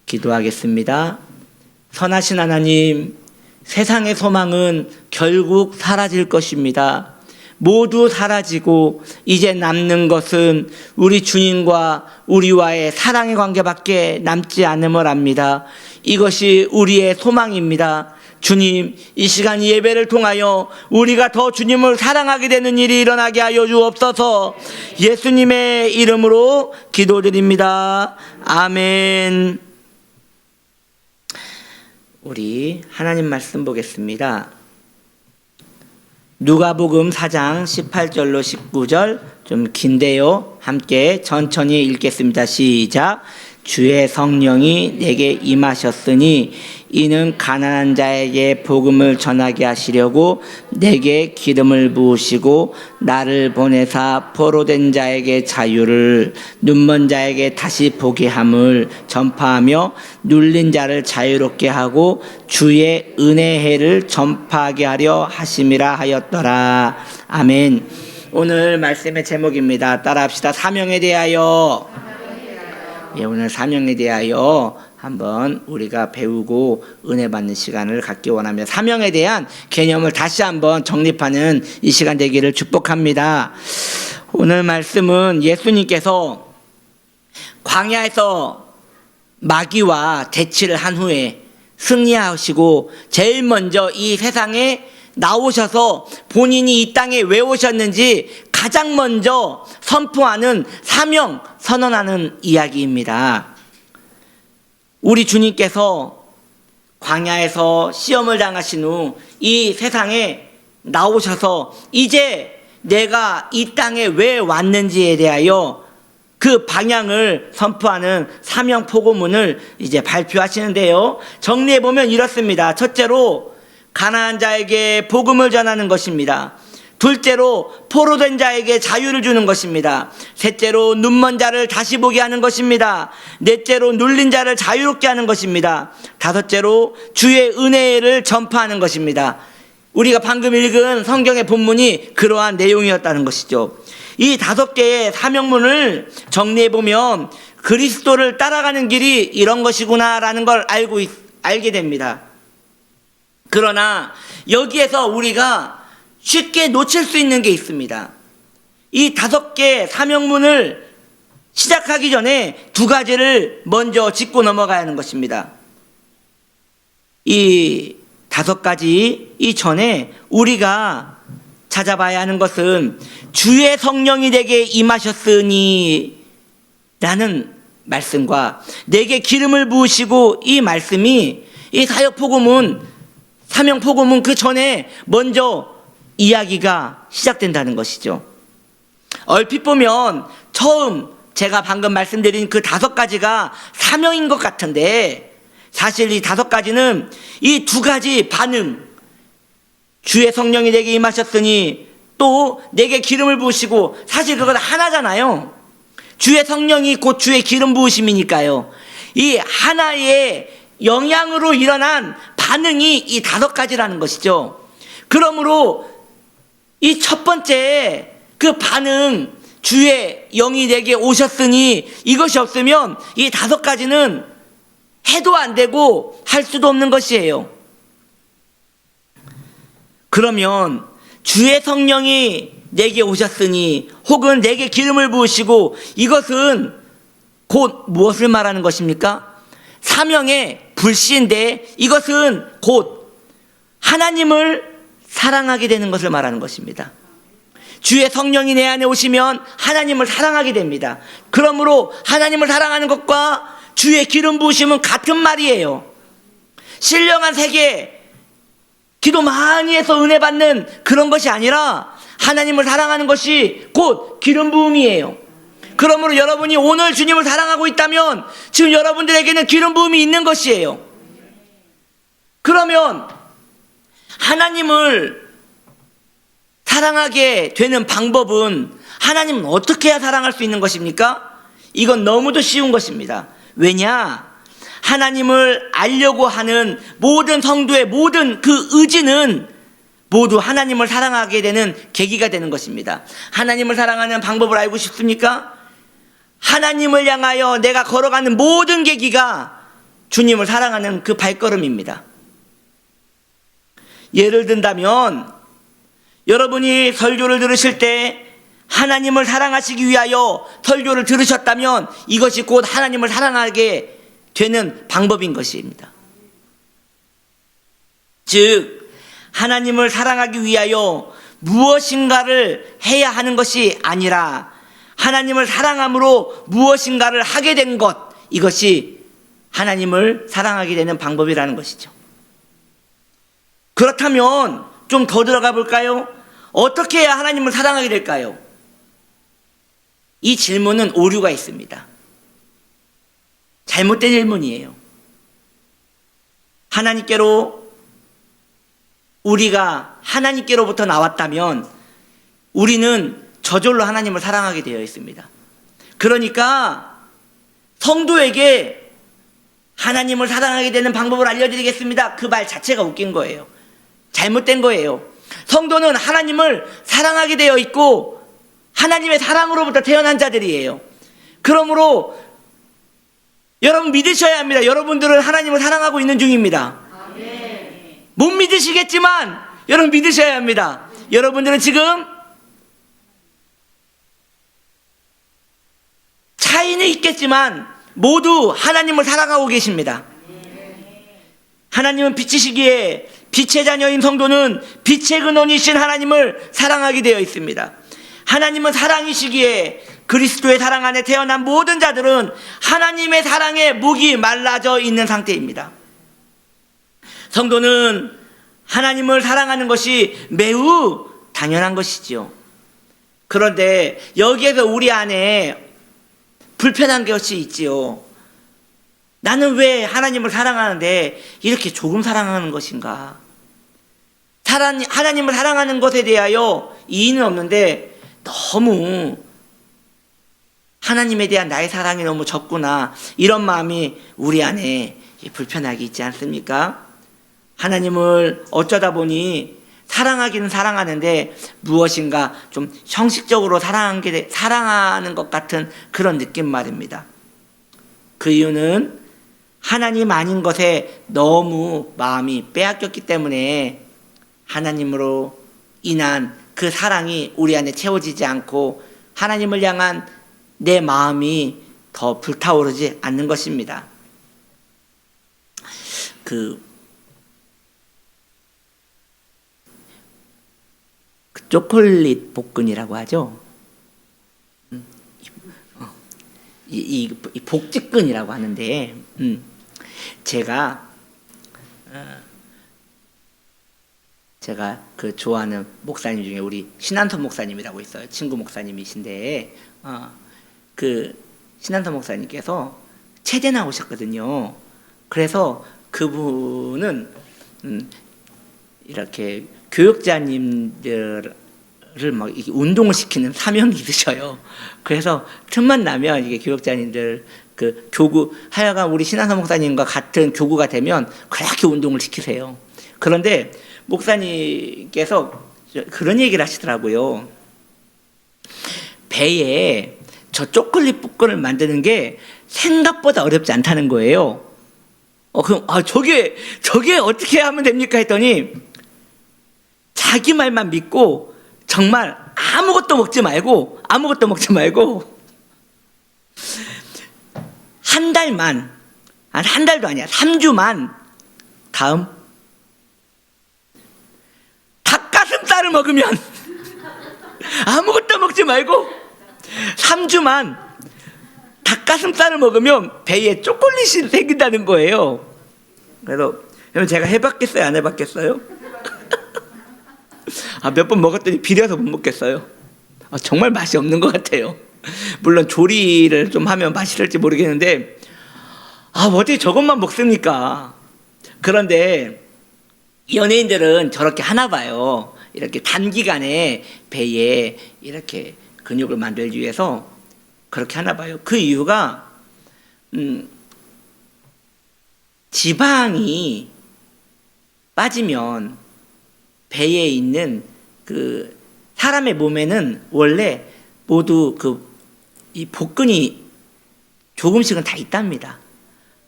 기도하겠습니다. 선하신 하나님, 세상의 소망은 결국 사라질 것입니다. 모두 사라지고 이제 남는 것은 우리 주님과 우리와의 사랑의 관계밖에 남지 않음을 압니다. 이것이 우리의 소망입니다. 주님, 이 시간 예배를 통하여 우리가 더 주님을 사랑하게 되는 일이 일어나게 하여 주옵소서. 예수님의 이름으로 기도드립니다. 아멘. 우리 하나님 말씀 보겠습니다. 누가복음 4장 18절로 19절, 좀 긴데요, 함께 천천히 읽겠습니다. 시작. 주의 성령이 내게 임하셨으니 이는 가난한 자에게 복음을 전하게 하시려고 내게 기름을 부으시고 나를 보내사 포로된 자에게 자유를, 눈먼 자에게 다시 보게 함을 전파하며 눌린 자를 자유롭게 하고 주의 은혜의 해를 전파하게 하려 하심이라 하였더라. 아멘. 오늘 말씀의 제목입니다. 따라합시다. 사명에 대하여. 오늘 사명에 대하여 한번 우리가 배우고 은혜 받는 시간을 갖기 원하며 사명에 대한 개념을 다시 한번 정립하는 이 시간 되기를 축복합니다. 오늘 말씀은 예수님께서 광야에서 마귀와 대치를 한 후에 승리하시고 제일 먼저 이 세상에 나오셔서 본인이 이 땅에 왜 오셨는지 가장 먼저 선포하는 사명, 선언하는 이야기입니다. 우리 주님께서 광야에서 시험을 당하신 후 이 세상에 나오셔서 이제 내가 이 땅에 왜 왔는지에 대하여 그 방향을 선포하는 사명 포고문을 이제 발표하시는데요. 정리해보면 이렇습니다. 첫째로 가난한 자에게 복음을 전하는 것입니다. 둘째로 포로된 자에게 자유를 주는 것입니다. 셋째로 눈먼 자를 다시 보게 하는 것입니다. 넷째로 눌린 자를 자유롭게 하는 것입니다. 다섯째로 주의 은혜를 전파하는 것입니다. 우리가 방금 읽은 성경의 본문이 그러한 내용이었다는 것이죠. 이 5개의 사명문을 정리해보면 그리스도를 따라가는 길이 이런 것이구나라는 걸 알게 됩니다. 그러나 여기에서 우리가 쉽게 놓칠 수 있는 게 있습니다. 이 5개 사명문을 시작하기 전에 2가지를 먼저 짚고 넘어가야 하는 것입니다. 이 5가지 이전에 우리가 찾아봐야 하는 것은 주의 성령이 내게 임하셨으니 라는 말씀과 내게 기름을 부으시고 이 말씀이 이 사역포고문, 사명포고문 그 전에 먼저 이야기가 시작된다는 것이죠. 얼핏 보면 처음 제가 방금 말씀드린 그 5가지가 사명인 것 같은데 사실 이 5가지는 이 2가지 반응, 주의 성령이 내게 임하셨으니 또 내게 기름을 부으시고, 사실 그건 하나잖아요. 주의 성령이 곧 주의 기름 부으심이니까요. 이 하나의 영향으로 일어난 반응이 이 5가지라는 것이죠. 그러므로 이 첫 번째 그 반응, 주의 영이 내게 오셨으니 이것이 없으면 이 5가지는 해도 안 되고 할 수도 없는 것이에요. 그러면 주의 성령이 내게 오셨으니 혹은 내게 기름을 부으시고, 이것은 곧 무엇을 말하는 것입니까? 사명의 불씨인데 이것은 곧 하나님을 사랑하게 되는 것을 말하는 것입니다. 주의 성령이 내 안에 오시면 하나님을 사랑하게 됩니다. 그러므로 하나님을 사랑하는 것과 주의 기름 부으심은 같은 말이에요. 신령한 세계, 기도 많이 해서 은혜 받는 그런 것이 아니라 하나님을 사랑하는 것이 곧 기름 부음이에요. 그러므로 여러분이 오늘 주님을 사랑하고 있다면 지금 여러분들에게는 기름 부음이 있는 것이에요. 그러면 하나님을 사랑하게 되는 방법은, 하나님은 어떻게 해야 사랑할 수 있는 것입니까? 이건 너무도 쉬운 것입니다. 왜냐? 하나님을 알려고 하는 모든 성도의 모든 그 의지는 모두 하나님을 사랑하게 되는 계기가 되는 것입니다. 하나님을 사랑하는 방법을 알고 싶습니까? 하나님을 향하여 내가 걸어가는 모든 계기가 주님을 사랑하는 그 발걸음입니다. 예를 든다면 여러분이 설교를 들으실 때 하나님을 사랑하시기 위하여 설교를 들으셨다면 이것이 곧 하나님을 사랑하게 되는 방법인 것입니다. 즉 하나님을 사랑하기 위하여 무엇인가를 해야 하는 것이 아니라 하나님을 사랑함으로 무엇인가를 하게 된 것, 이것이 하나님을 사랑하게 되는 방법이라는 것이죠. 그렇다면 좀 더 들어가 볼까요? 어떻게 해야 하나님을 사랑하게 될까요? 이 질문은 오류가 있습니다. 잘못된 질문이에요. 우리가 하나님께로부터 나왔다면 우리는 저절로 하나님을 사랑하게 되어 있습니다. 그러니까 성도에게 하나님을 사랑하게 되는 방법을 알려드리겠습니다. 그 말 자체가 웃긴 거예요. 잘못된 거예요. 성도는 하나님을 사랑하게 되어 있고 하나님의 사랑으로부터 태어난 자들이에요. 그러므로 여러분 믿으셔야 합니다. 여러분들은 하나님을 사랑하고 있는 중입니다. 못 믿으시겠지만 여러분 믿으셔야 합니다. 여러분들은 지금 차이는 있겠지만 모두 하나님을 사랑하고 계십니다. 하나님은 빛이시기에 빛의 자녀인 성도는 빛의 근원이신 하나님을 사랑하게 되어 있습니다. 하나님은 사랑이시기에 그리스도의 사랑 안에 태어난 모든 자들은 하나님의 사랑에 목이 말라져 있는 상태입니다. 성도는 하나님을 사랑하는 것이 매우 당연한 것이지요. 그런데 여기에서 우리 안에 불편한 것이 있지요. 나는 왜 하나님을 사랑하는데 이렇게 조금 사랑하는 것인가? 하나님을 사랑하는 것에 대하여 이의는 없는데 너무 하나님에 대한 나의 사랑이 너무 적구나, 이런 마음이 우리 안에 불편하게 있지 않습니까? 하나님을 어쩌다 보니 사랑하기는 사랑하는데 무엇인가 좀 형식적으로 사랑하는 것 같은 그런 느낌 말입니다. 그 이유는 하나님 아닌 것에 너무 마음이 빼앗겼기 때문에 하나님으로 인한 그 사랑이 우리 안에 채워지지 않고 하나님을 향한 내 마음이 더 불타오르지 않는 것입니다. 그 초콜릿 복근이라고 하죠. 이 복직근이라고 하는데, 제가 그 좋아하는 목사님 중에 우리 신한선 목사님이라고 있어요. 친구 목사님이신데, 그 신한선 목사님께서 체대 나오셨거든요. 그래서 그분은 이렇게 교육자님들을 막 운동을 시키는 사명이 있으셔요. 그래서 틈만 나면 이게 교육자님들 그 교구, 하여간 우리 신한선 목사님과 같은 교구가 되면 그렇게 운동을 시키세요. 그런데 목사님께서 그런 얘기를 하시더라고요. 배에 저 초콜릿 복근을 만드는 게 생각보다 어렵지 않다는 거예요. 그럼 저게 어떻게 하면 됩니까 했더니 자기 말만 믿고 정말 아무것도 먹지 말고 한 달만, 한 달도 아니야, 3주만 다음 닭가슴살을 먹으면 아무것도 먹지 말고 3주만 닭가슴살을 먹으면 배에 초콜릿이 생긴다는 거예요. 그래서 제가 해봤겠어요, 안 해봤겠어요? 몇 번 먹었더니 비려서 못 먹겠어요. 정말 맛이 없는 것 같아요. 물론 조리를 좀 하면 맛있을지 모르겠는데 어떻게 저것만 먹습니까? 그런데 연예인들은 저렇게 하나 봐요. 이렇게 단기간에 배에 이렇게 근육을 만들기 위해서 그렇게 하나 봐요. 그 이유가 지방이 빠지면 배에 있는 그 사람의 몸에는 원래 모두 이 복근이 조금씩은 다 있답니다.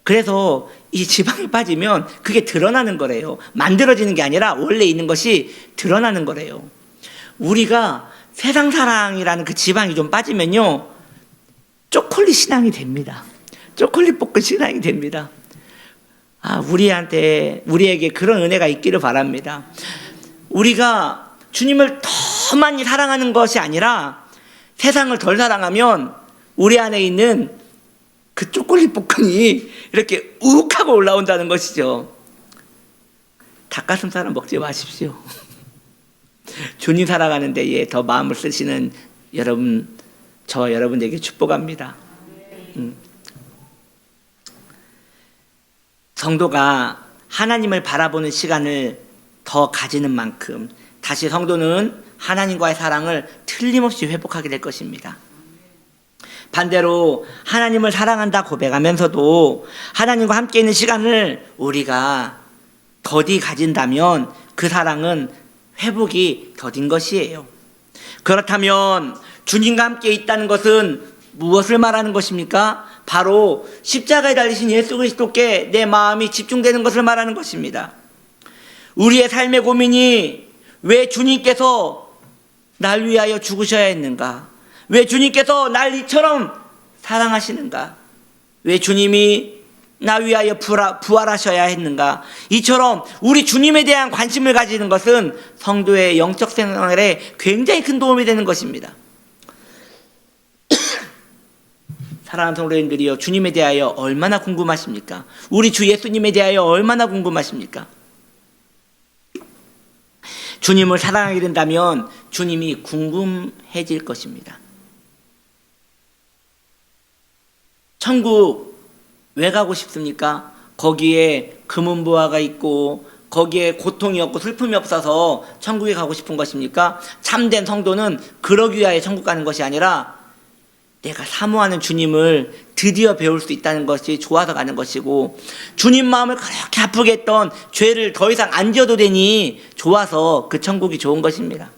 그래서 이 지방이 빠지면 그게 드러나는 거래요. 만들어지는 게 아니라 원래 있는 것이 드러나는 거래요. 우리가 세상 사랑이라는 그 지방이 좀 빠지면요, 초콜릿 신앙이 됩니다. 초콜릿 볶은 신앙이 됩니다. 우리에게 그런 은혜가 있기를 바랍니다. 우리가 주님을 더 많이 사랑하는 것이 아니라 세상을 덜 사랑하면 우리 안에 있는 그 초콜릿 볶음이 이렇게 우욱하고 올라온다는 것이죠. 닭가슴살은 먹지 마십시오. 주님 살아가는 데에 더 마음을 쓰시는 여러분, 저와 여러분에게 축복합니다. 성도가 하나님을 바라보는 시간을 더 가지는 만큼 다시 성도는 하나님과의 사랑을 틀림없이 회복하게 될 것입니다. 반대로 하나님을 사랑한다 고백하면서도 하나님과 함께 있는 시간을 우리가 더디 가진다면 그 사랑은 회복이 더딘 것이에요. 그렇다면 주님과 함께 있다는 것은 무엇을 말하는 것입니까? 바로 십자가에 달리신 예수 그리스도께 내 마음이 집중되는 것을 말하는 것입니다. 우리의 삶의 고민이 왜 주님께서 날 위하여 죽으셔야 했는가? 왜 주님께서 날 이처럼 사랑하시는가? 왜 주님이 나 위하여 부활하셔야 했는가? 이처럼 우리 주님에 대한 관심을 가지는 것은 성도의 영적 생활에 굉장히 큰 도움이 되는 것입니다. 사랑하는 성도님들이여, 주님에 대하여 얼마나 궁금하십니까? 우리 주 예수님에 대하여 얼마나 궁금하십니까? 주님을 사랑하게 된다면 주님이 궁금해질 것입니다. 천국 왜 가고 싶습니까? 거기에 금은보화가 있고 거기에 고통이 없고 슬픔이 없어서 천국에 가고 싶은 것입니까? 참된 성도는 그러기 위하여 천국 가는 것이 아니라 내가 사모하는 주님을 드디어 배울 수 있다는 것이 좋아서 가는 것이고, 주님 마음을 그렇게 아프게 했던 죄를 더 이상 안 지어도 되니 좋아서 그 천국이 좋은 것입니다.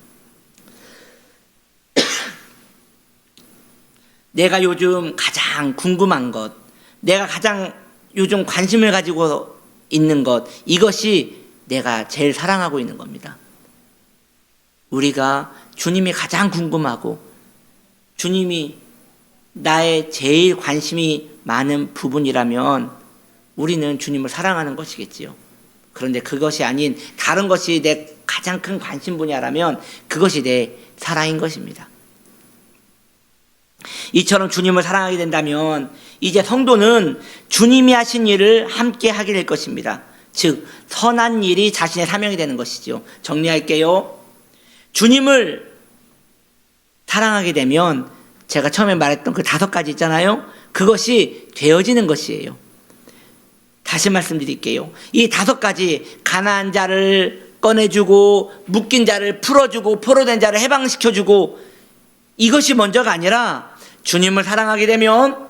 내가 요즘 가장 궁금한 것, 내가 가장 요즘 관심을 가지고 있는 것, 이것이 내가 제일 사랑하고 있는 겁니다. 우리가 주님이 가장 궁금하고 주님이 나의 제일 관심이 많은 부분이라면 우리는 주님을 사랑하는 것이겠지요. 그런데 그것이 아닌 다른 것이 내 가장 큰 관심 분야라면 그것이 내 사랑인 것입니다. 이처럼 주님을 사랑하게 된다면 이제 성도는 주님이 하신 일을 함께 하게 될 것입니다. 즉 선한 일이 자신의 사명이 되는 것이죠. 정리할게요. 주님을 사랑하게 되면 제가 처음에 말했던 그 5가지 있잖아요. 그것이 되어지는 것이에요. 다시 말씀드릴게요. 이 5가지, 가난한 자를 꺼내주고 묶인 자를 풀어주고 포로된 자를 해방시켜주고, 이것이 먼저가 아니라 주님을 사랑하게 되면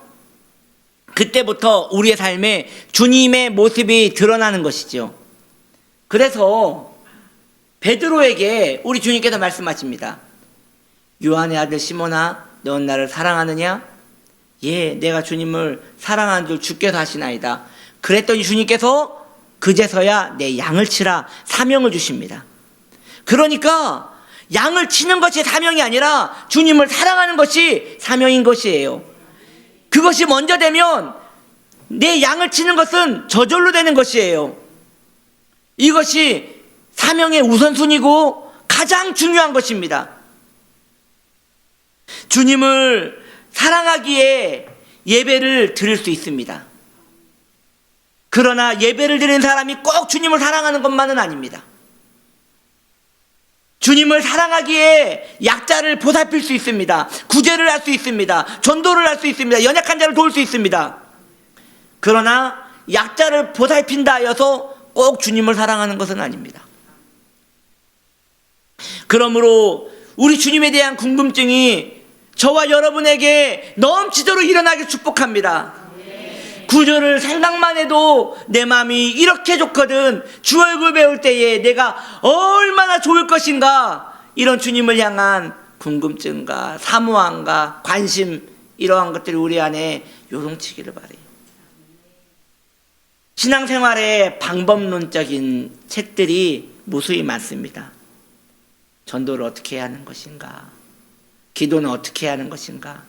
그때부터 우리의 삶에 주님의 모습이 드러나는 것이죠. 그래서 베드로에게 우리 주님께서 말씀하십니다. 요한의 아들 시몬아, 넌 나를 사랑하느냐? 예, 내가 주님을 사랑하는 줄 주께서 하시나이다. 그랬더니 주님께서 그제서야 내 양을 치라 사명을 주십니다. 그러니까 양을 치는 것이 사명이 아니라 주님을 사랑하는 것이 사명인 것이에요. 그것이 먼저 되면 내 양을 치는 것은 저절로 되는 것이에요. 이것이 사명의 우선순위고 가장 중요한 것입니다. 주님을 사랑하기에 예배를 드릴 수 있습니다. 그러나 예배를 드리는 사람이 꼭 주님을 사랑하는 것만은 아닙니다. 주님을 사랑하기에 약자를 보살필 수 있습니다. 구제를 할 수 있습니다. 전도를 할 수 있습니다. 연약한 자를 도울 수 있습니다. 그러나 약자를 보살핀다 하여서 꼭 주님을 사랑하는 것은 아닙니다. 그러므로 우리 주님에 대한 궁금증이 저와 여러분에게 넘치도록 일어나길 축복합니다. 9절을 생각만 해도 내 마음이 이렇게 좋거든. 주 얼굴 배울 때에 내가 얼마나 좋을 것인가. 이런 주님을 향한 궁금증과 사모함과 관심, 이러한 것들이 우리 안에 요동치기를 바라요. 신앙생활의 방법론적인 책들이 무수히 많습니다. 전도를 어떻게 해야 하는 것인가? 기도는 어떻게 해야 하는 것인가?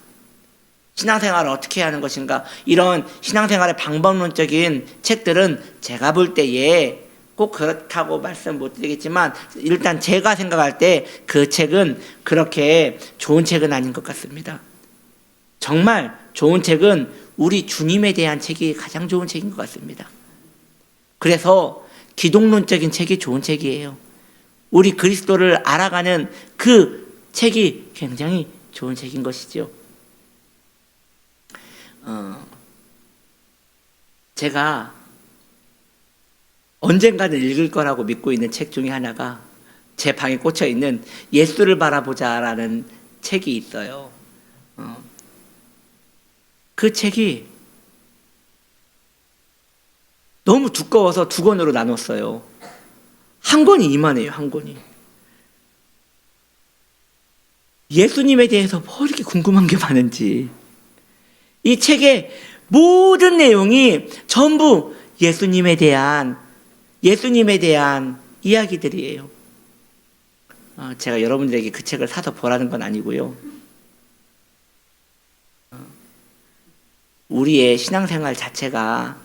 신앙생활을 어떻게 해야 하는 것인가? 이런 신앙생활의 방법론적인 책들은 제가 볼 때에 꼭 그렇다고 말씀 못 드리겠지만 일단 제가 생각할 때 그 책은 그렇게 좋은 책은 아닌 것 같습니다. 정말 좋은 책은 우리 주님에 대한 책이 가장 좋은 책인 것 같습니다. 그래서 기독론적인 책이 좋은 책이에요. 우리 그리스도를 알아가는 그 책이 굉장히 좋은 책인 것이죠. 제가 언젠가는 읽을 거라고 믿고 있는 책 중에 하나가 제 방에 꽂혀 있는 예수를 바라보자라는 책이 있어요. 그 책이 너무 두꺼워서 2권으로 나눴어요. 한 권이 이만해요, 한 권이. 예수님에 대해서 뭐 이렇게 궁금한 게 많은지. 이 책의 모든 내용이 전부 예수님에 대한 이야기들이에요. 제가 여러분들에게 그 책을 사서 보라는 건 아니고요. 우리의 신앙생활 자체가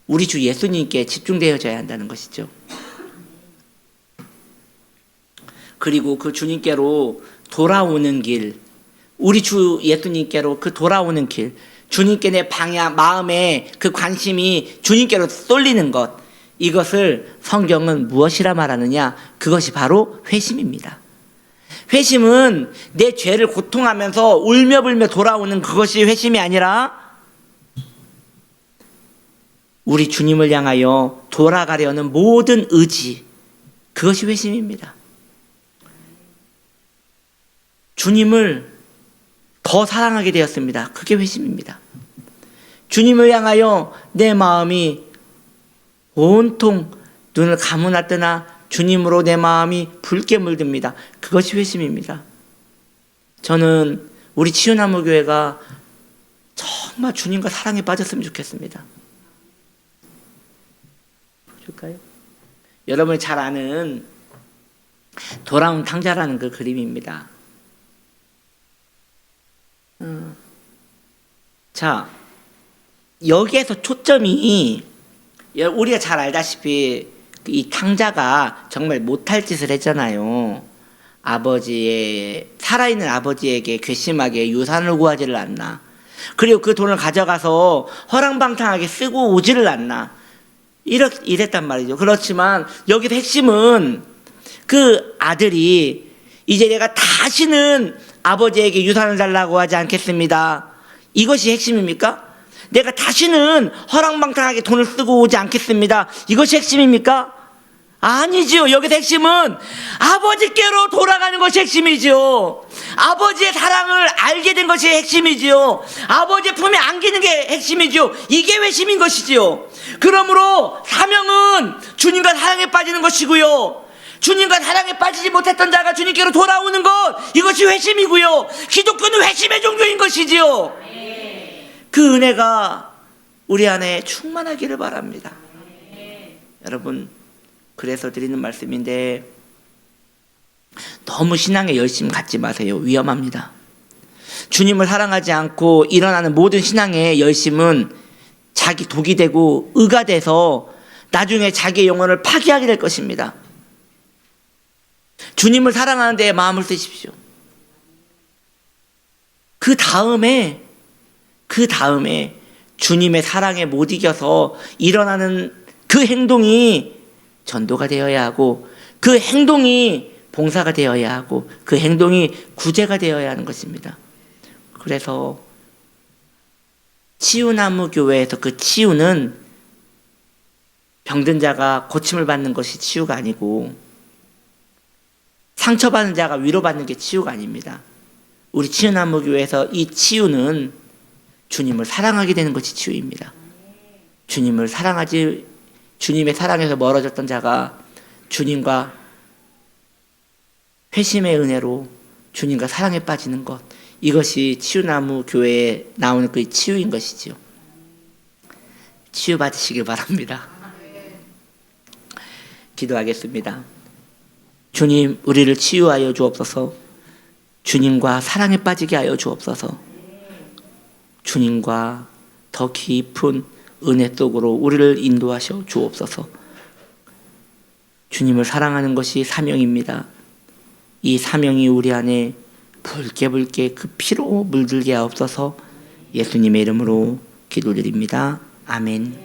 우리 주 예수님께 집중되어져야 한다는 것이죠. 그리고 그 주님께로 돌아오는 길, 우리 주 예수님께로 그 돌아오는 길, 주님께 내 방향, 마음에 그 관심이 주님께로 쏠리는 것, 이것을 성경은 무엇이라 말하느냐? 그것이 바로 회심입니다. 회심은 내 죄를 고통하면서 울며불며 돌아오는 그것이 회심이 아니라 우리 주님을 향하여 돌아가려는 모든 의지, 그것이 회심입니다. 주님을 더 사랑하게 되었습니다. 그게 회심입니다. 주님을 향하여 내 마음이 온통 눈을 감으나 뜨나 주님으로 내 마음이 붉게 물듭니다. 그것이 회심입니다. 저는 우리 치유나무교회가 정말 주님과 사랑에 빠졌으면 좋겠습니다. 볼까요? 여러분이 잘 아는 돌아온 탕자라는 그 그림입니다. 자, 여기에서 초점이 우리가 잘 알다시피 이 탕자가 정말 못할 짓을 했잖아요. 살아있는 아버지에게 괘씸하게 유산을 구하지를 않나. 그리고 그 돈을 가져가서 허랑방탕하게 쓰고 오지를 않나. 이랬단 말이죠. 그렇지만 여기서 핵심은 그 아들이 이제 내가 다시는 아버지에게 유산을 달라고 하지 않겠습니다. 이것이 핵심입니까? 내가 다시는 허랑방탕하게 돈을 쓰고 오지 않겠습니다. 이것이 핵심입니까? 아니죠. 여기서 핵심은 아버지께로 돌아가는 것이 핵심이죠. 아버지의 사랑을 알게 된 것이 핵심이죠. 아버지의 품에 안기는 게 핵심이죠. 이게 회심인 것이지요. 그러므로 사명은 주님과 사랑에 빠지는 것이고요. 주님과 사랑에 빠지지 못했던 자가 주님께로 돌아오는 것, 이것이 회심이고요. 기독교는 회심의 종교인 것이지요. 그 은혜가 우리 안에 충만하기를 바랍니다. 여러분, 그래서 드리는 말씀인데 너무 신앙에 열심 갖지 마세요. 위험합니다. 주님을 사랑하지 않고 일어나는 모든 신앙의 열심은 자기 독이 되고 의가 돼서 나중에 자기의 영혼을 파괴하게 될 것입니다. 주님을 사랑하는 데에 마음을 쓰십시오. 그 다음에 주님의 사랑에 못 이겨서 일어나는 그 행동이 전도가 되어야 하고, 그 행동이 봉사가 되어야 하고, 그 행동이 구제가 되어야 하는 것입니다. 그래서 치유나무 교회에서 그 치유는 병든 자가 고침을 받는 것이 치유가 아니고, 상처받는 자가 위로받는 게 치유가 아닙니다. 우리 치유나무 교회에서 이 치유는 주님을 사랑하게 되는 것이 치유입니다. 주님의 사랑에서 멀어졌던 자가 주님과 회심의 은혜로 주님과 사랑에 빠지는 것, 이것이 치유나무 교회에 나오는 그 치유인 것이죠. 치유받으시길 바랍니다. 기도하겠습니다. 주님, 우리를 치유하여 주옵소서. 주님과 사랑에 빠지게 하여 주옵소서. 주님과 더 깊은 은혜 속으로 우리를 인도하셔 주옵소서. 주님을 사랑하는 것이 사명입니다. 이 사명이 우리 안에 붉게 그 피로 물들게 하옵소서. 예수님의 이름으로 기도드립니다. 아멘.